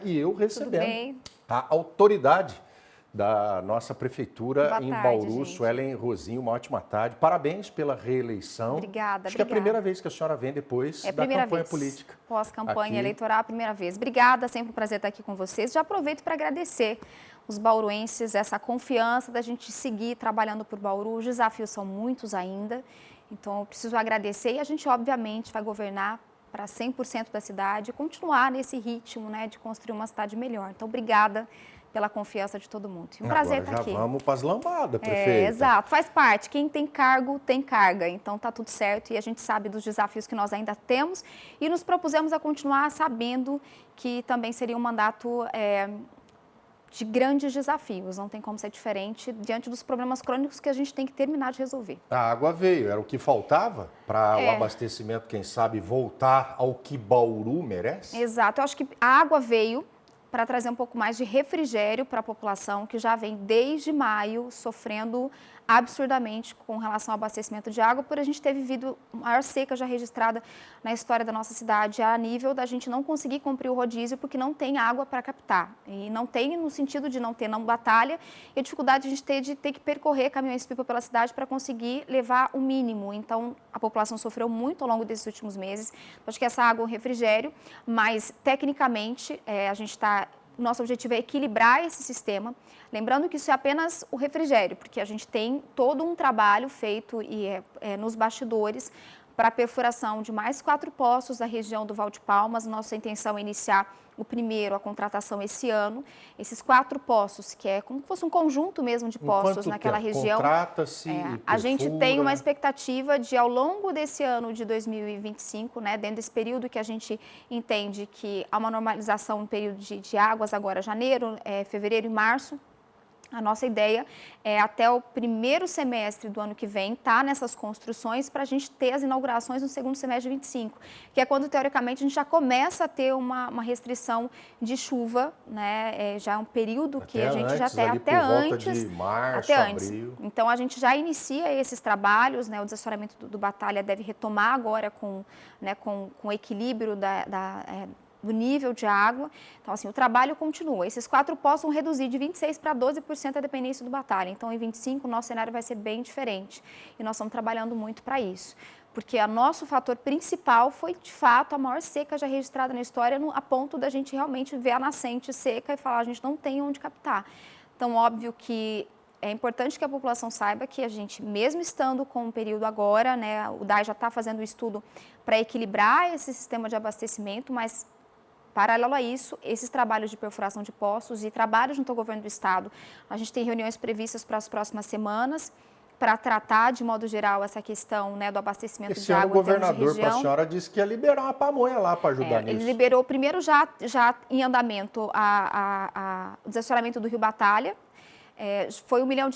e eu recebendo bem? a autoridade da nossa prefeitura Boa em tarde, Bauru, gente. Suelen Rosinho, uma ótima tarde. Parabéns pela reeleição. Obrigada, Acho que é a obrigada. primeira vez que a senhora vem depois É a da primeira campanha vez. política. Pós-campanha Aqui. eleitoral, a primeira vez. Obrigada, sempre um prazer estar aqui com vocês. Já aproveito para agradecer os bauruenses, essa confiança da gente seguir trabalhando por Bauru. Os desafios são muitos ainda, então eu preciso agradecer e a gente, obviamente, vai governar para 100% da cidade e continuar nesse ritmo, né, de construir uma cidade melhor. Então, obrigada pela confiança de todo mundo. Um prazer Agora estar aqui. já vamos para as lambadas, prefeita. Exato, faz parte. Quem tem cargo, tem carga. Então tá tudo certo e a gente sabe dos desafios que nós ainda temos e nos propusemos a continuar sabendo que também seria um mandato de grandes desafios. Não tem como ser diferente diante dos problemas crônicos que a gente tem que terminar de resolver. A água veio, era o que faltava para o abastecimento, quem sabe, voltar ao que Bauru merece? Exato, eu acho que a água veio para trazer um pouco mais de refrigério para a população que já vem desde maio sofrendo absurdamente com relação ao abastecimento de água, por a gente ter vivido a maior seca já registrada na história da nossa cidade, a nível da gente não conseguir cumprir o rodízio porque não tem água para captar. E não tem no sentido de não ter, não batalha, e a dificuldade de a gente ter de ter que percorrer caminhões-pipa pela cidade para conseguir levar o mínimo. Então, a população sofreu muito ao longo desses últimos meses. Acho que essa água é um refrigério, mas tecnicamente a gente está... Nosso objetivo é equilibrar esse sistema, lembrando que isso é apenas o refrigério, porque a gente tem todo um trabalho feito nos bastidores para a perfuração de mais 4 poços da região do Val de Palmas. Nossa intenção é iniciar o primeiro, a contratação esse ano. Esses 4 poços, que é como se fosse um conjunto mesmo de poços naquela região. Contrata-se a gente tem uma expectativa de, ao longo desse ano de 2025, né, dentro desse período que a gente entende que há uma normalização no período de águas agora, janeiro, fevereiro e março. A nossa ideia é, até o primeiro semestre do ano que vem, estar nessas construções para a gente ter as inaugurações no segundo semestre de 25, que é quando, teoricamente, a gente já começa a ter uma restrição de chuva, né? Já é um período que a gente já tem até antes. De março, até antes. Abril. Então, a gente já inicia esses trabalhos, né? O desassoreamento do Batalha deve retomar agora com o equilíbrio do nível de água. Então, assim, o trabalho continua. Esses 4 poços vão reduzir de 26% para 12% a dependência do Batalha. Então, em 25, o nosso cenário vai ser bem diferente. E nós estamos trabalhando muito para isso. Porque o nosso fator principal foi, de fato, a maior seca já registrada na história, a ponto da gente realmente ver a nascente seca e falar, a gente não tem onde captar. Então, óbvio que é importante que a população saiba que a gente, mesmo estando com um período agora, né, o DAI já está fazendo um estudo para equilibrar esse sistema de abastecimento, mas paralelo a isso, esses trabalhos de perfuração de poços e trabalhos junto ao governo do estado, a gente tem reuniões previstas para as próximas semanas para tratar, de modo geral, essa questão, né, do abastecimento de água. O governador, para a senhora, disse que ia liberar uma pamonha lá para ajudar nisso. Ele liberou, primeiro, já em andamento, o desassoreamento do Rio Batalha. Foi R$1 milhão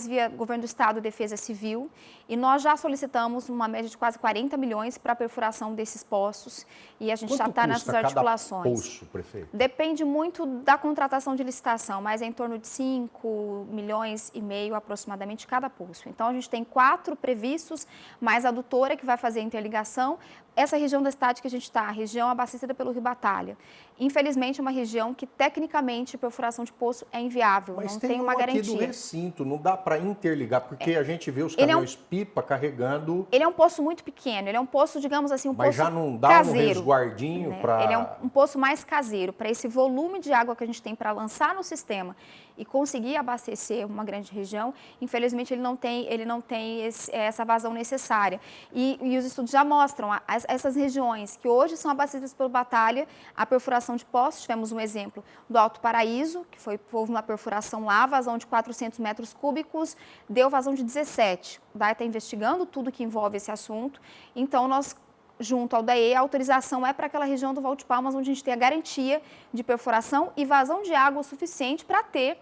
via Governo do Estado, Defesa Civil, e nós já solicitamos uma média de quase 40 milhões para a perfuração desses poços, e a gente já está nessas articulações. Quanto custa cada poço, prefeito? Depende muito da contratação de licitação, mas é em torno de 5,5 milhões aproximadamente cada poço. Então, a gente tem 4 previstos, mais a adutora que vai fazer a interligação. Essa região da cidade que a gente está, a região abastecida pelo Rio Batalha, infelizmente é uma região que, tecnicamente, a perfuração de poço é inviável, mas não tem uma garantia. Aqui do recinto, não dá para interligar, porque a gente vê os caminhões-pipa carregando... Ele é um poço muito pequeno, ele é um poço, digamos assim, poço caseiro. Mas já não dá caseiro, um resguardinho para... Ele é um poço mais caseiro, para esse volume de água que a gente tem para lançar no sistema e conseguir abastecer uma grande região. Infelizmente, ele não tem essa vazão necessária. E os estudos já mostram, essas regiões que hoje são abastecidas pelo Batalha, a perfuração de poços, tivemos um exemplo do Alto Paraíso, que houve uma perfuração lá, vazão de 400 metros cúbicos, deu vazão de 17. O DAE está investigando tudo que envolve esse assunto, então nós, junto ao DAE, a autorização é para aquela região do Val de Palmas, onde a gente tem a garantia de perfuração e vazão de água o suficiente para ter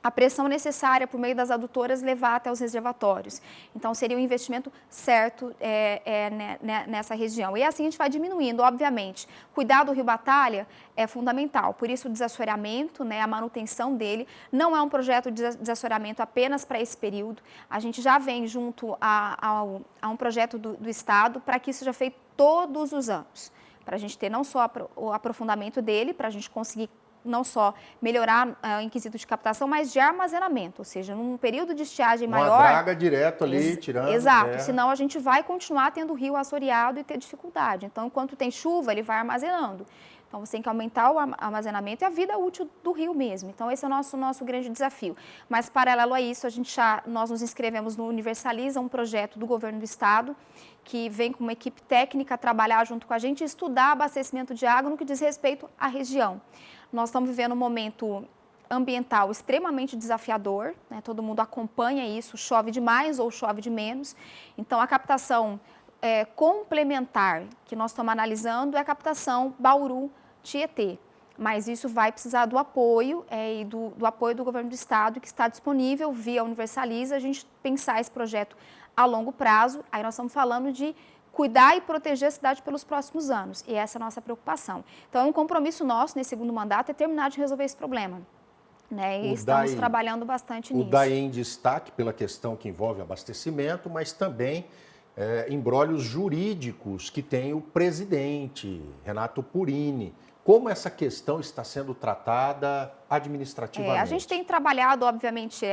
a pressão necessária por meio das adutoras levar até os reservatórios. Então, seria um investimento certo nessa região. E assim a gente vai diminuindo, obviamente. Cuidar do Rio Batalha é fundamental, por isso o desassoreamento, né, a manutenção dele, não é um projeto de desassoreamento apenas para esse período. A gente já vem junto a um projeto do Estado para que isso seja feito todos os anos, para a gente ter não só o aprofundamento dele, para a gente conseguir não só melhorar em quesito de captação, mas de armazenamento, ou seja, num período de estiagem maior... Uma draga direto ali, tirando Exato, terra. senão a gente vai continuar tendo o rio assoreado e ter dificuldade. Então, enquanto tem chuva, ele vai armazenando. Então, você tem que aumentar o armazenamento e a vida útil do rio mesmo. Então, esse é o nosso grande desafio. Mas, paralelo a isso, nós nos inscrevemos no Universaliza, um projeto do governo do estado, que vem com uma equipe técnica trabalhar junto com a gente e estudar abastecimento de água no que diz respeito à região. Nós estamos vivendo um momento ambiental extremamente desafiador, né? Todo mundo acompanha isso, chove demais ou chove de menos. Então, a captação complementar que nós estamos analisando é a captação Bauru-Tietê. Mas isso vai precisar do apoio e do apoio do governo do estado, que está disponível via Universaliza, a gente pensar esse projeto a longo prazo. Aí nós estamos falando de cuidar e proteger a cidade pelos próximos anos, e essa é a nossa preocupação. Então, um compromisso nosso nesse segundo mandato é terminar de resolver esse problema. Né? E estamos trabalhando bastante nisso. O DAI em destaque pela questão que envolve abastecimento, mas também embrólios jurídicos que tem o presidente, Renato Purini. Como essa questão está sendo tratada administrativamente? A gente tem trabalhado, obviamente,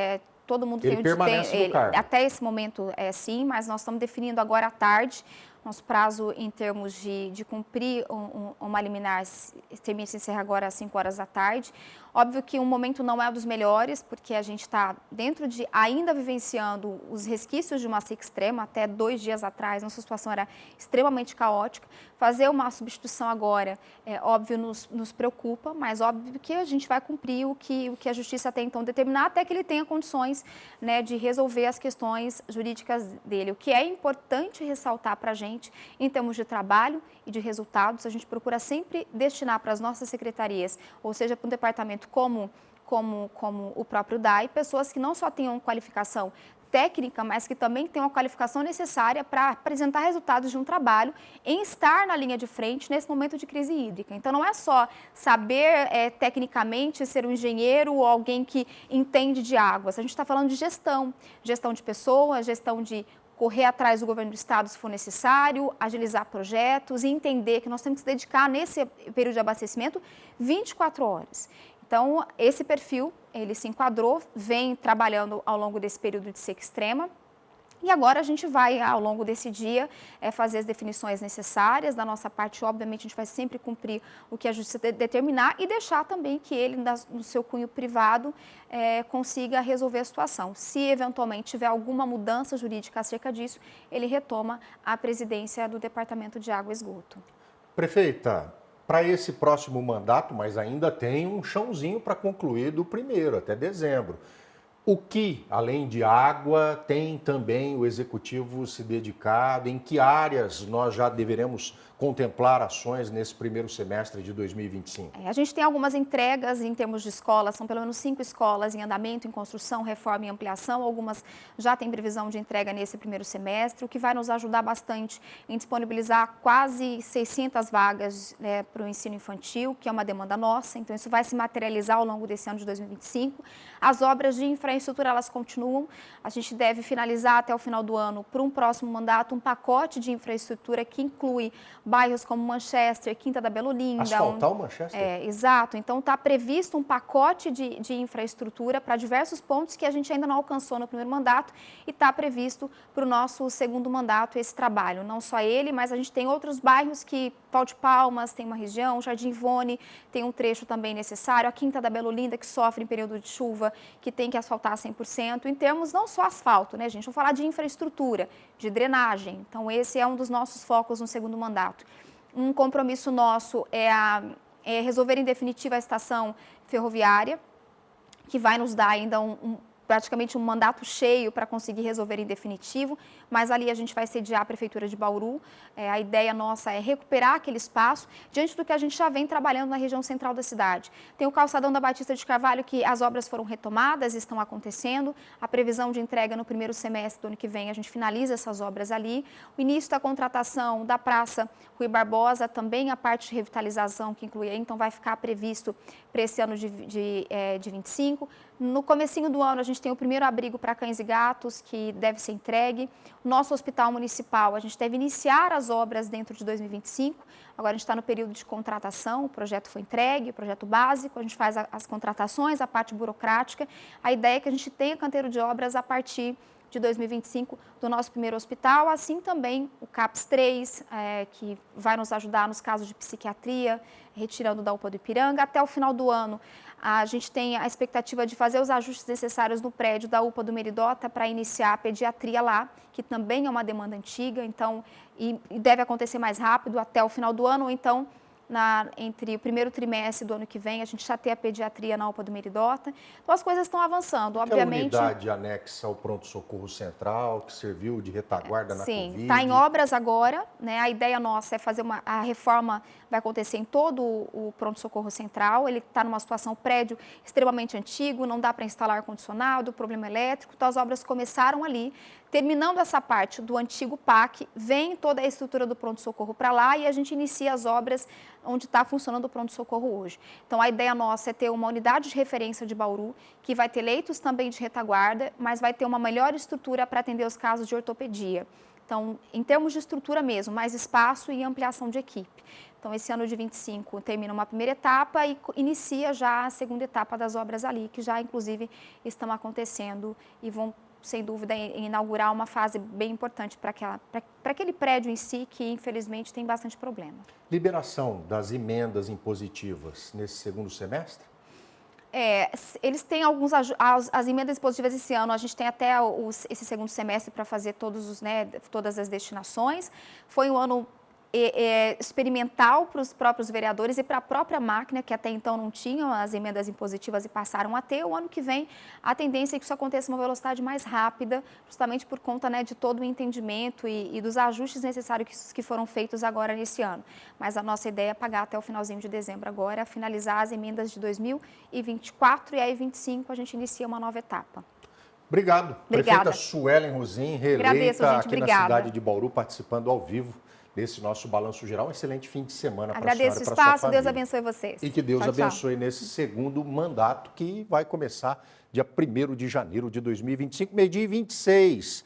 todo mundo ele permanece no cargo. Até esse momento sim, mas nós estamos definindo agora à tarde. Nosso prazo em termos de cumprir uma liminar se encerra agora às 5 horas da tarde. Óbvio que o momento não é dos melhores, porque a gente está ainda vivenciando os resquícios de uma seca extrema. Até 2 dias atrás, nossa situação era extremamente caótica. Fazer uma substituição agora, óbvio, nos preocupa, mas óbvio que a gente vai cumprir o que a Justiça até então determinar, até que ele tenha condições, né, de resolver as questões jurídicas dele. O que é importante ressaltar para a gente, em termos de trabalho e de resultados, a gente procura sempre destinar para as nossas secretarias, ou seja, para um departamento como o próprio DAI, pessoas que não só tenham qualificação técnica, mas que também tenham a qualificação necessária para apresentar resultados de um trabalho, em estar na linha de frente nesse momento de crise hídrica. Então, não é só saber tecnicamente ser um engenheiro ou alguém que entende de águas. A gente está falando de gestão de pessoas, gestão de correr atrás do governo do estado se for necessário, agilizar projetos e entender que nós temos que se dedicar nesse período de abastecimento 24 horas. Então, esse perfil, ele se enquadrou, vem trabalhando ao longo desse período de seca extrema. E agora a gente vai, ao longo desse dia, fazer as definições necessárias. Da nossa parte, obviamente, a gente vai sempre cumprir o que a Justiça determinar e deixar também que ele, no seu cunho privado, consiga resolver a situação. Se, eventualmente, tiver alguma mudança jurídica acerca disso, ele retoma a presidência do Departamento de Água e Esgoto. Prefeita, para esse próximo mandato, mas ainda tem um chãozinho para concluir do primeiro, até dezembro. O que, além de água, tem também o Executivo se dedicado? Em que áreas nós já deveremos contemplar ações nesse primeiro semestre de 2025? A gente tem algumas entregas em termos de escolas, são pelo menos 5 escolas em andamento, em construção, reforma e ampliação. Algumas já têm previsão de entrega nesse primeiro semestre, o que vai nos ajudar bastante em disponibilizar quase 600 vagas para o ensino infantil, que é uma demanda nossa. Então, isso vai se materializar ao longo desse ano de 2025. As obras de infraestrutura, elas continuam. A gente deve finalizar até o final do ano, para um próximo mandato, um pacote de infraestrutura que inclui bairros como Manchester, Quinta da Bela Olinda. Asfaltar o Manchester? Exato. Então, está previsto um pacote de infraestrutura para diversos pontos que a gente ainda não alcançou no primeiro mandato e está previsto para o nosso segundo mandato esse trabalho. Não só ele, mas a gente tem outros bairros que, Pau de Palmas, tem uma região, Jardim Ivone, tem um trecho também necessário, a Quinta da Bela Olinda, que sofre em período de chuva, que tem que asfaltar 100%, em termos não só asfalto, né, gente? Vamos falar de infraestrutura, de drenagem. Então, esse é um dos nossos focos no segundo mandato. Um compromisso nosso é resolver em definitiva a estação ferroviária, que vai nos dar ainda praticamente um mandato cheio para conseguir resolver em definitivo, mas ali a gente vai sediar a Prefeitura de Bauru. A ideia nossa é recuperar aquele espaço diante do que a gente já vem trabalhando na região central da cidade. Tem o calçadão da Batista de Carvalho, que as obras foram retomadas, estão acontecendo. A previsão de entrega no primeiro semestre do ano que vem, a gente finaliza essas obras ali. O início da contratação da Praça Rui Barbosa, também a parte de revitalização que inclui, então vai ficar previsto para esse ano de 25. No comecinho do ano, a gente gente tem o primeiro abrigo para cães e gatos, que deve ser entregue. O nosso hospital municipal, a gente deve iniciar as obras dentro de 2025. Agora a gente está no período de contratação, o projeto foi entregue, o projeto básico, a gente faz as contratações, a parte burocrática. A ideia é que a gente tenha canteiro de obras a partir de 2025 do nosso primeiro hospital, assim também o CAPS 3, que vai nos ajudar nos casos de psiquiatria, retirando da UPA do Ipiranga. Até o final do ano, a gente tem a expectativa de fazer os ajustes necessários no prédio da UPA do Meridota para iniciar a pediatria lá, que também é uma demanda antiga, então, e deve acontecer mais rápido até o final do ano, ou então entre o primeiro trimestre do ano que vem, a gente já tem a pediatria na UPA do Meridota. Então, as coisas estão avançando, obviamente. Aquela unidade anexa ao pronto-socorro central, que serviu de retaguarda na Covid. Sim, está em obras agora, né? A ideia nossa é fazer a reforma, vai acontecer em todo o pronto-socorro central. Ele está numa situação, prédio extremamente antigo, não dá para instalar ar-condicionado, problema elétrico, então as obras começaram ali. Terminando essa parte do antigo PAC, vem toda a estrutura do pronto-socorro para lá e a gente inicia as obras onde está funcionando o pronto-socorro hoje. Então, a ideia nossa é ter uma unidade de referência de Bauru, que vai ter leitos também de retaguarda, mas vai ter uma melhor estrutura para atender os casos de ortopedia. Então, em termos de estrutura mesmo, mais espaço e ampliação de equipe. Então, esse ano de 25 termina uma primeira etapa e inicia já a segunda etapa das obras ali, que já, inclusive, estão acontecendo e vão, sem dúvida, inaugurar uma fase bem importante para aquele prédio em si, que infelizmente tem bastante problema. Liberação das emendas impositivas nesse segundo semestre? Eles têm as emendas impositivas esse ano, a gente tem até esse segundo semestre para fazer todas as destinações. Foi um ano experimental para os próprios vereadores e para a própria máquina, que até então não tinham as emendas impositivas e passaram a ter. O ano que vem, a tendência é que isso aconteça em uma velocidade mais rápida, justamente por conta de todo o entendimento e dos ajustes necessários que foram feitos agora nesse ano. Mas a nossa ideia é pagar até o finalzinho de dezembro agora, finalizar as emendas de 2024 e aí 2025 a gente inicia uma nova etapa. Obrigado. Obrigada. Prefeita Suelen Rosim, reeleita Agradeço, gente. aqui Obrigada. na cidade de Bauru, participando ao vivo desse nosso balanço geral. Um excelente fim de semana para a senhora e Agradeço o para a sua espaço, família. Deus abençoe vocês. E que Deus Tchau, tchau. abençoe nesse segundo mandato que vai começar dia 1º de janeiro de 2025, meio-dia e 26.